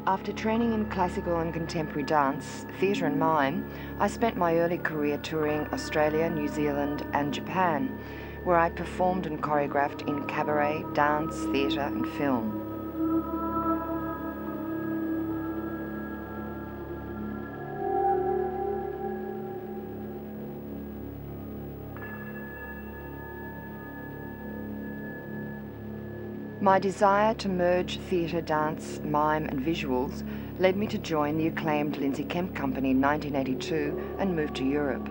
After training in classical and contemporary dance, theatre and mime, I spent my early career touring Australia, New Zealand and Japan, where I performed and choreographed in cabaret, dance, theatre and film. My desire to merge theatre, dance, mime and visuals led me to join the acclaimed Lindsay Kemp Company in 1982 and move to Europe.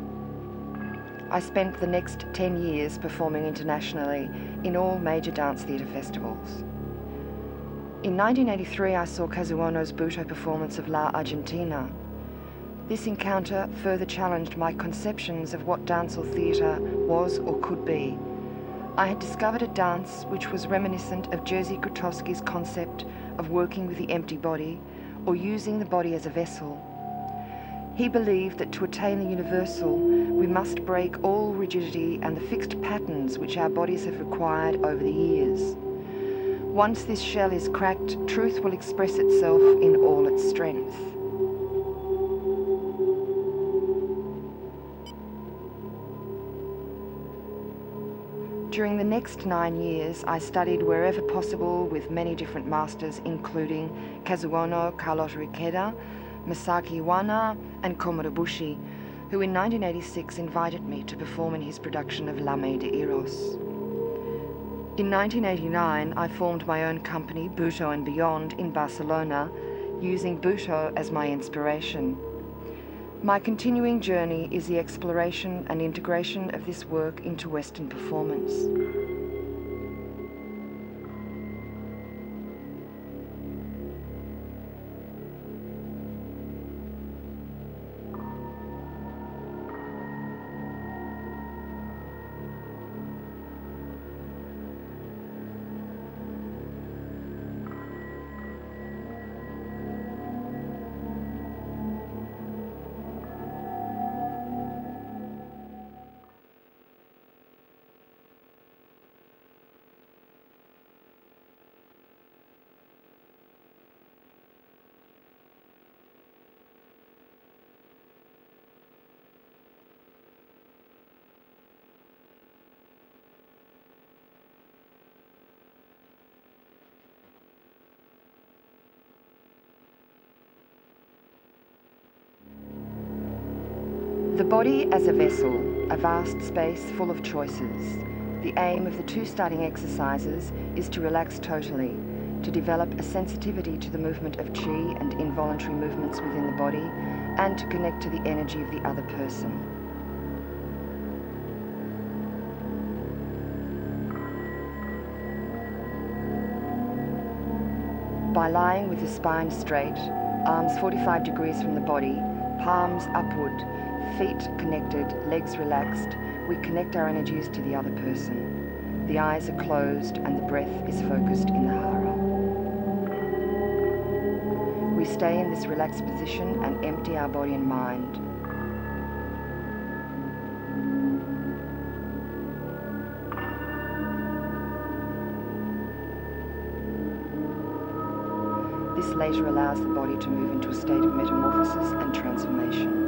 I spent the next 10 years performing internationally in all major dance theatre festivals. In 1983 I saw Kazuono's Butoh performance of La Argentina. This encounter further challenged my conceptions of what dance or theatre was or could be. I had discovered a dance which was reminiscent of Jerzy Grotowski's concept of working with the empty body or using the body as a vessel. He believed that to attain the universal, we must break all rigidity and the fixed patterns which our bodies have required over the years. Once this shell is cracked, truth will express itself in all its strength. During the next 9 years, I studied wherever possible with many different masters, including Kazuono, Carlotta Ikeda, Masaki Iwana, and Komuro Bushi, who in 1986 invited me to perform in his production of L'Ame de Eros. In 1989, I formed my own company, Butoh and Beyond, in Barcelona, using Butoh as my inspiration. My continuing journey is the exploration and integration of this work into Western performance. The body as a vessel, a vast space full of choices. The aim of the 2 starting exercises is to relax totally, to develop a sensitivity to the movement of qi and involuntary movements within the body, and to connect to the energy of the other person. By lying with the spine straight, arms 45 degrees from the body, palms upward, feet connected, legs relaxed, we connect our energies to the other person. The eyes are closed and the breath is focused in the hara. We stay in this relaxed position and empty our body and mind. This later allows the body to move into a state of metamorphosis and transformation.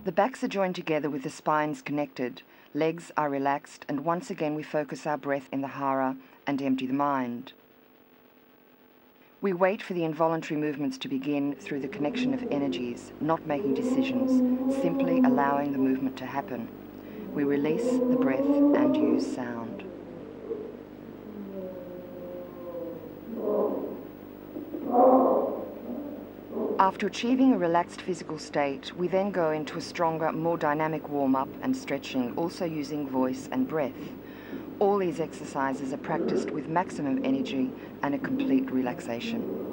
The backs are joined together with the spines connected, legs are relaxed, and once again we focus our breath in the hara and empty the mind. We wait for the involuntary movements to begin through the connection of energies, not making decisions, simply allowing the movement to happen. We release the breath and use sound. After achieving a relaxed physical state, we then go into a stronger, more dynamic warm-up and stretching, also using voice and breath. All these exercises are practiced with maximum energy and a complete relaxation.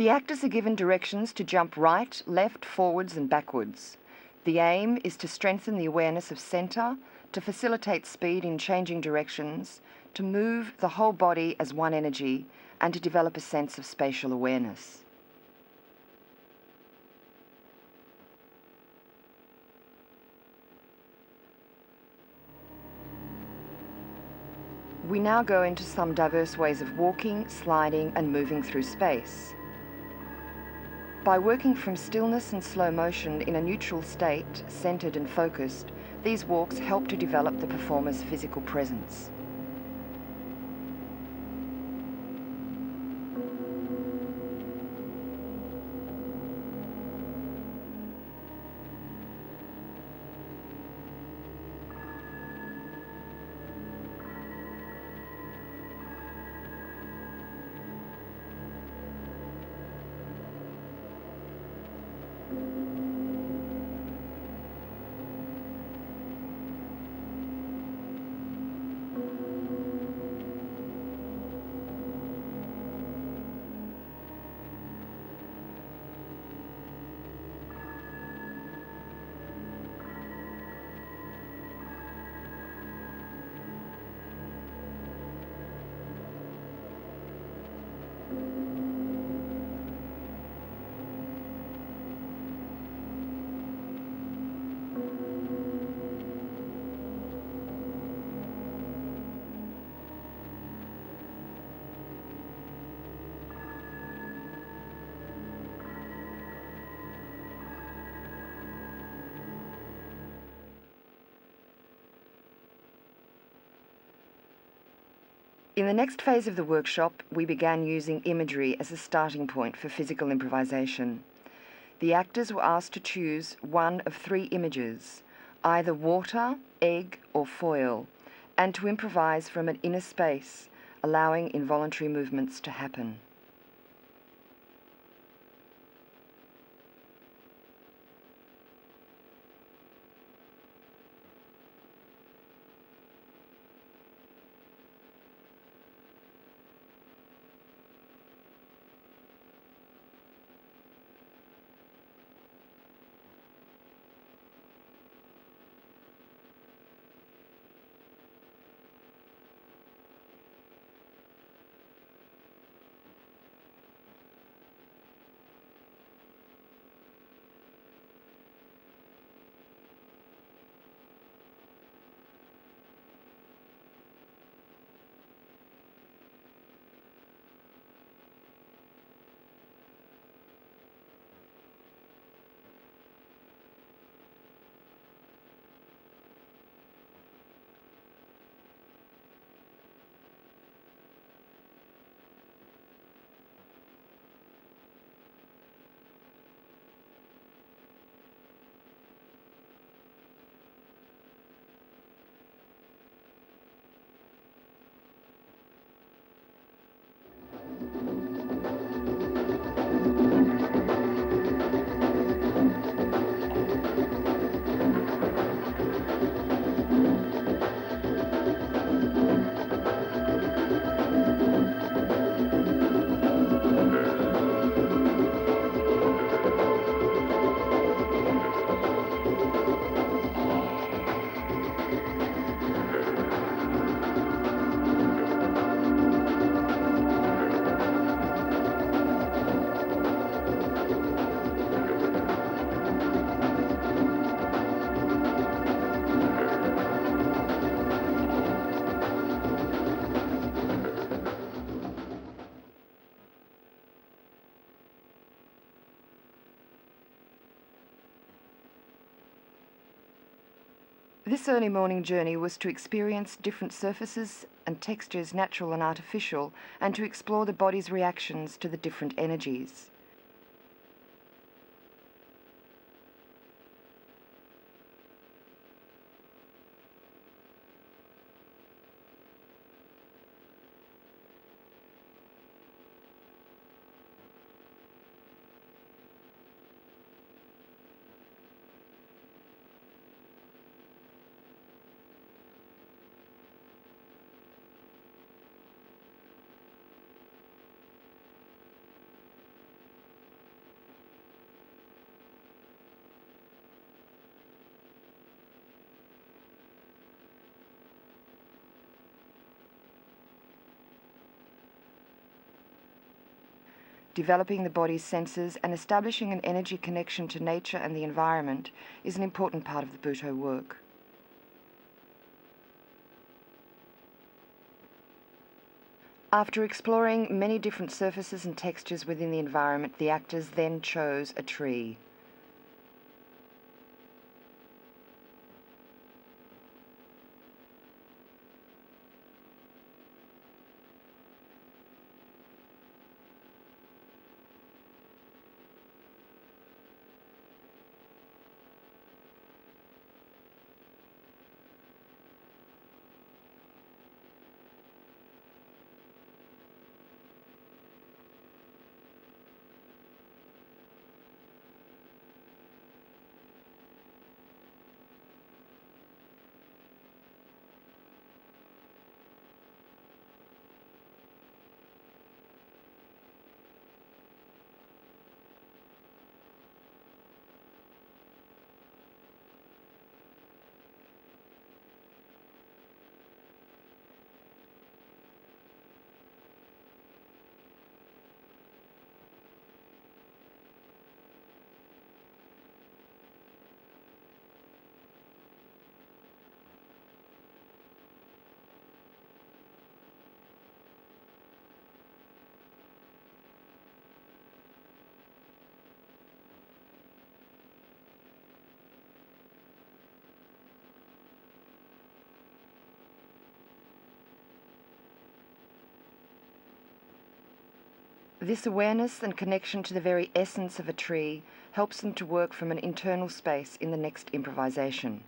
The actors are given directions to jump right, left, forwards and backwards. The aim is to strengthen the awareness of centre, to facilitate speed in changing directions, to move the whole body as one energy, and to develop a sense of spatial awareness. We now go into some diverse ways of walking, sliding and moving through space. By working from stillness and slow motion in a neutral state, centered and focused, these walks help to develop the performer's physical presence. In the next phase of the workshop, we began using imagery as a starting point for physical improvisation. The actors were asked to choose one of 3 images, either water, egg, or foil, and to improvise from an inner space, allowing involuntary movements to happen. This early morning journey was to experience different surfaces and textures, natural and artificial, and to explore the body's reactions to the different energies. Developing the body's senses and establishing an energy connection to nature and the environment is an important part of the Butoh work. After exploring many different surfaces and textures within the environment, the actors then chose a tree. This awareness and connection to the very essence of a tree helps them to work from an internal space in the next improvisation.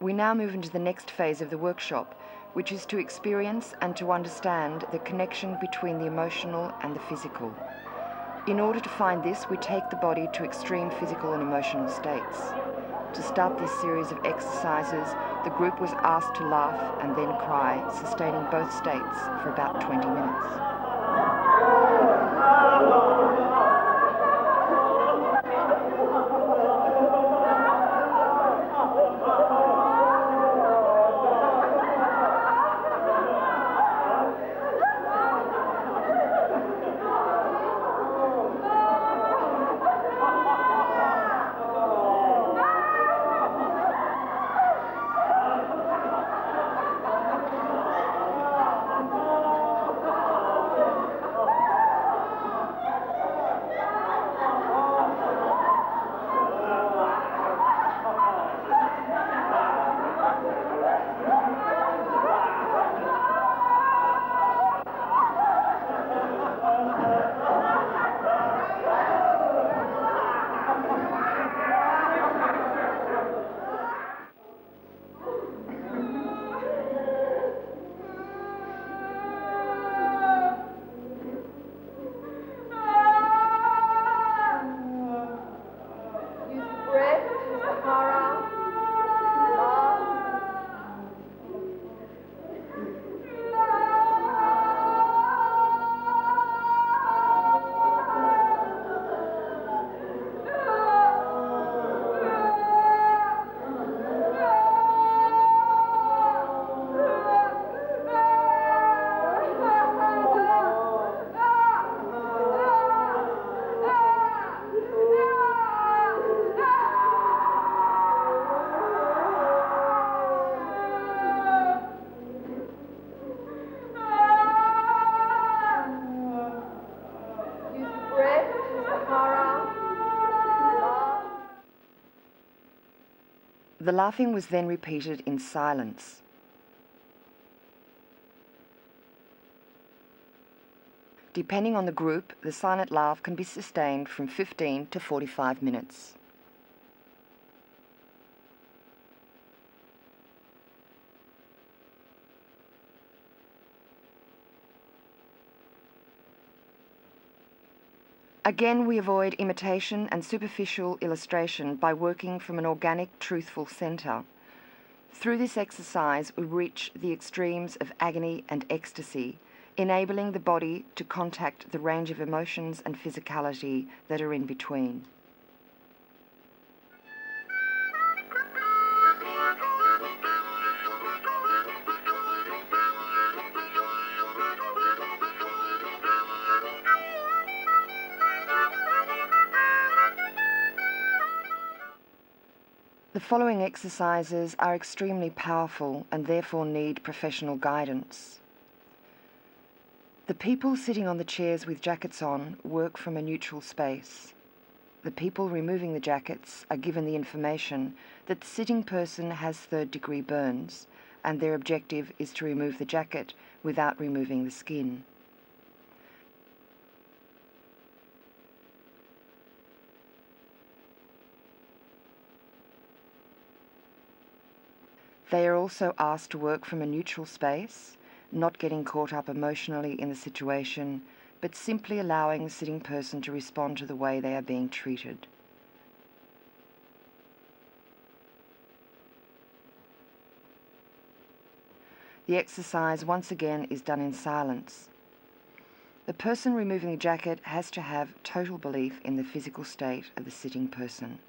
We now move into the next phase of the workshop, which is to experience and to understand the connection between the emotional and the physical. In order to find this, we take the body to extreme physical and emotional states. To start this series of exercises, the group was asked to laugh and then cry, sustaining both states for about 20 minutes. The laughing was then repeated in silence. Depending on the group, the silent laugh can be sustained from 15 to 45 minutes. Again, we avoid imitation and superficial illustration by working from an organic, truthful centre. Through this exercise, we reach the extremes of agony and ecstasy, enabling the body to contact the range of emotions and physicality that are in between. The following exercises are extremely powerful and therefore need professional guidance. The people sitting on the chairs with jackets on work from a neutral space. The people removing the jackets are given the information that the sitting person has third-degree burns, and their objective is to remove the jacket without removing the skin. They are also asked to work from a neutral space, not getting caught up emotionally in the situation, but simply allowing the sitting person to respond to the way they are being treated. The exercise once again is done in silence. The person removing the jacket has to have total belief in the physical state of the sitting person.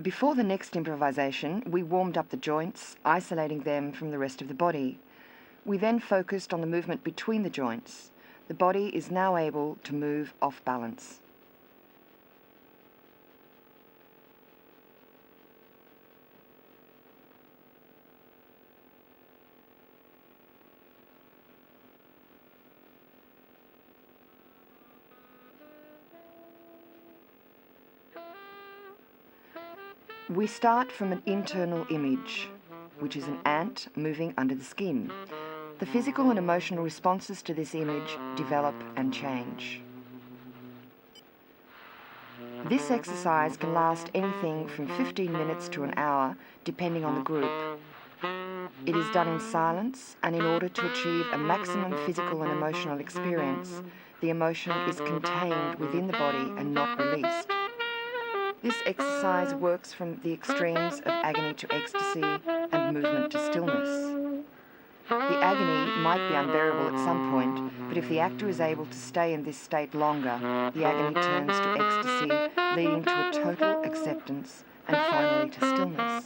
Before the next improvisation, we warmed up the joints, isolating them from the rest of the body. We then focused on the movement between the joints. The body is now able to move off balance. We start from an internal image, which is an ant moving under the skin. The physical and emotional responses to this image develop and change. This exercise can last anything from 15 minutes to an hour, depending on the group. It is done in silence, and in order to achieve a maximum physical and emotional experience, the emotion is contained within the body and not released. This exercise works from the extremes of agony to ecstasy and movement to stillness. The agony might be unbearable at some point, but if the actor is able to stay in this state longer, the agony turns to ecstasy, leading to a total acceptance and finally to stillness.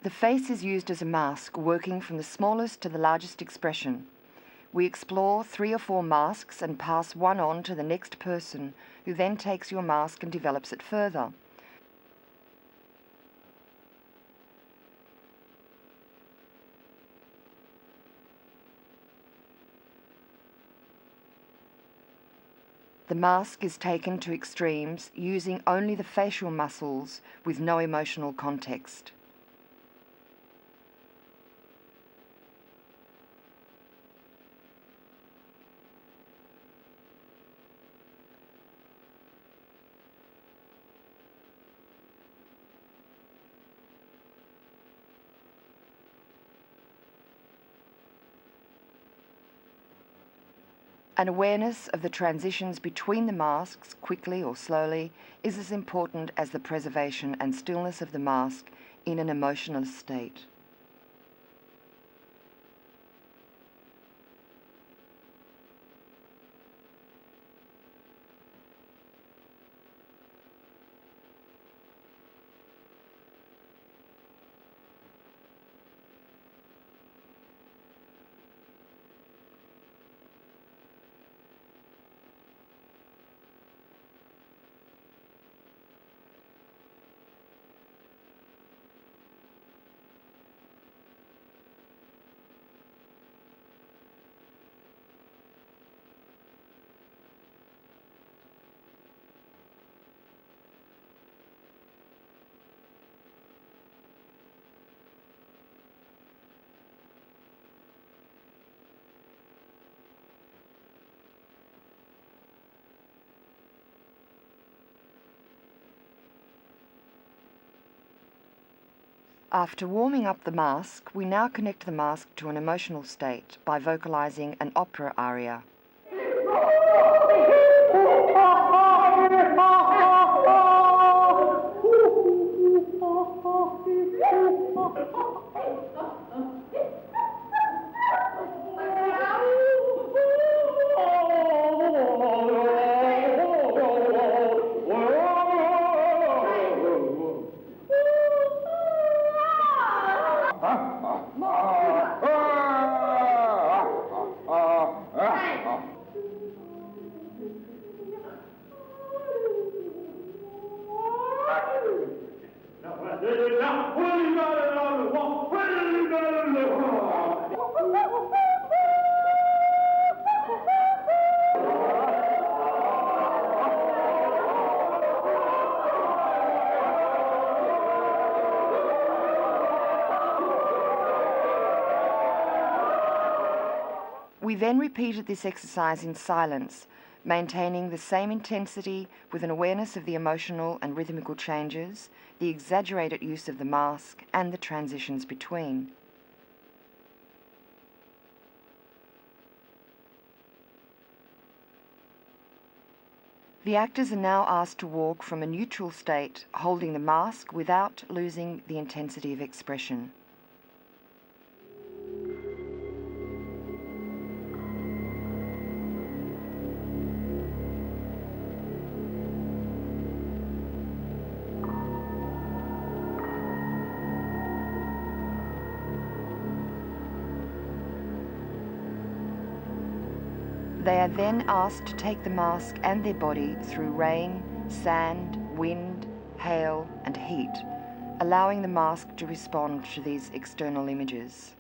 The face is used as a mask, working from the smallest to the largest expression. We explore 3 or 4 masks and pass one on to the next person, who then takes your mask and develops it further. The mask is taken to extremes, using only the facial muscles with no emotional context. An awareness of the transitions between the masks, quickly or slowly, is as important as the preservation and stillness of the mask in an emotionless state. After warming up the mask, we now connect the mask to an emotional state by vocalizing an opera aria. We then repeated this exercise in silence, maintaining the same intensity with an awareness of the emotional and rhythmical changes, the exaggerated use of the mask, and the transitions between. The actors are now asked to walk from a neutral state, holding the mask without losing the intensity of expression. They are then asked to take the mask and their body through rain, sand, wind, hail, and heat, allowing the mask to respond to these external images.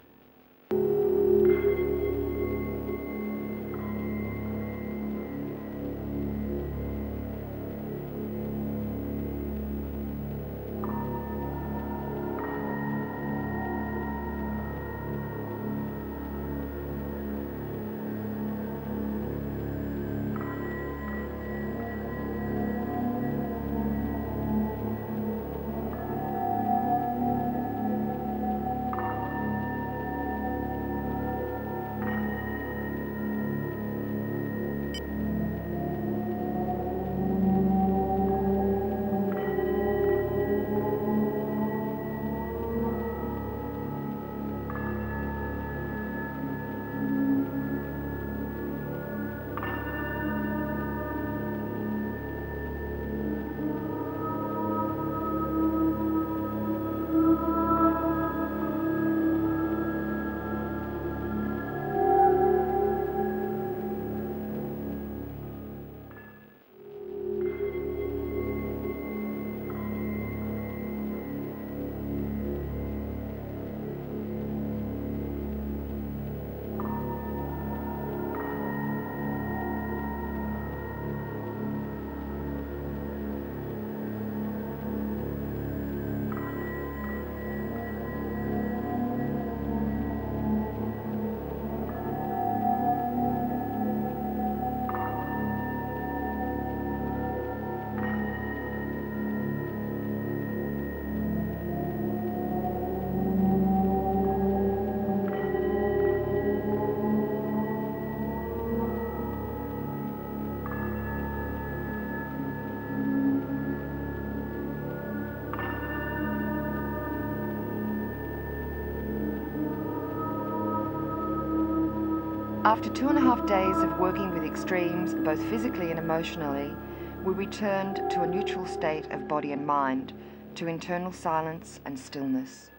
After 2.5 days of working with extremes, both physically and emotionally, we returned to a neutral state of body and mind, to internal silence and stillness.